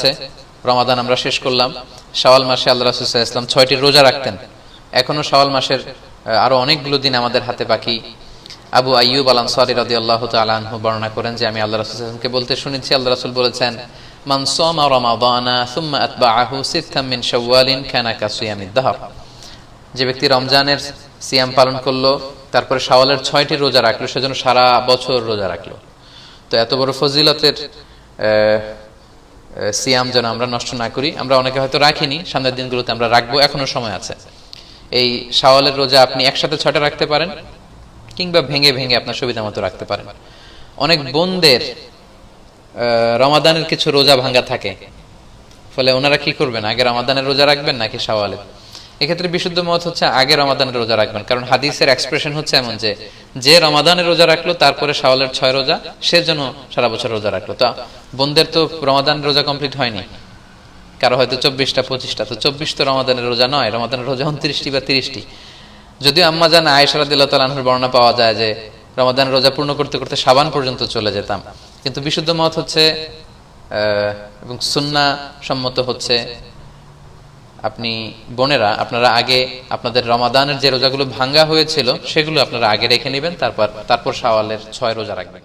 যাচ্ছে, রমাদান আমরা শেষ করলাম। শাওয়াল মাসে আল্লাহ রাসূল সাল্লাল্লাহু আলাইহি ওয়াসাল্লাম 6টি রোজা রাখতেন। এখনো শাওয়াল মাসের আরো অনেকগুলো দিন আমাদের হাতে বাকি। আবু আইয়ুব আল আনসারী রাদিয়াল্লাহু তাআলা আনহু বর্ণনা করেন যে আমি আল্লাহ রাসূল সাল্লাল্লাহু আলাইহি ওয়াসাল্লামকে বলতে শুনেছি, আল্লাহ রাসূল বলেছেন, মান সামা রমাদানা সুম্মা আতবাআহু সিত্তাম মিন শাওয়ালিন কানা কাসিয়ামিদ দাহর। যে ব্যক্তি রমজানের সিয়াম পালন করলো, তারপরে শাওয়ালের 6টি রোজা রাখলো, সেজন্য সারা বছর রোজা রাখলো। তো এত বড় ফজিলতের সিয়াম যেন আমরা নষ্ট না করি। আমরা অনেকে হয়তো রাখিনি, সামনের দিনগুলোতে আমরা রাখবো, এখনো সময় আছে। এই শাওয়ালের রোজা আপনি একসাথে 6টা রাখতে পারেন, কিংবা ভেঙে ভেঙে আপনার সুবিধা মতো রাখতে পারেন। অনেক বোনদের রমাদানের কিছু রোজা ভাঙ্গা থাকে, ফলে ওনারা কি করবেন, আগে রমাদানের রোজা রাখবেন নাকি শাওয়ালের? এক্ষেত্রে বিশুদ্ধ মত হচ্ছে আগে রমাদানের রোজা রাখবেন, কারণ হাদিসের এক্সপ্রেশন হচ্ছে এমন যে রমাদানের রোজা রাখলো তারপরে শাওয়ালের 6 রোজা, সে যেন সারা বছর রোজা রাখলো। তো বোনদের তো রমাদানের রোজা কমপ্লিট হয়নি, কারো হয়তো 24টা 25টা, তো 24 তো রমাদানের রোজা নয়, রমাদানের রোজা 29টি বা 30টি। যদিও আম্মা জান আয়েশা রাদিয়াল্লাহু তাআলা আনহার বর্ণনা পাওয়া যায় যে রমাদানের রোজা পূর্ণ করতে করতে শাবান পর্যন্ত চলে যেতাম, কিন্তু বিশুদ্ধ মত হচ্ছে এবং সুন্নাহ সম্মত হচ্ছে, আপনি বোনেরা আপনারা আগে আপনাদের রমাদানের যে রোজাগুলো ভাঙ্গা হয়েছিল সেগুলো আপনারা আগে রেখে নেবেন, তারপর শাওয়ালের 6 রোজা রাখবেন।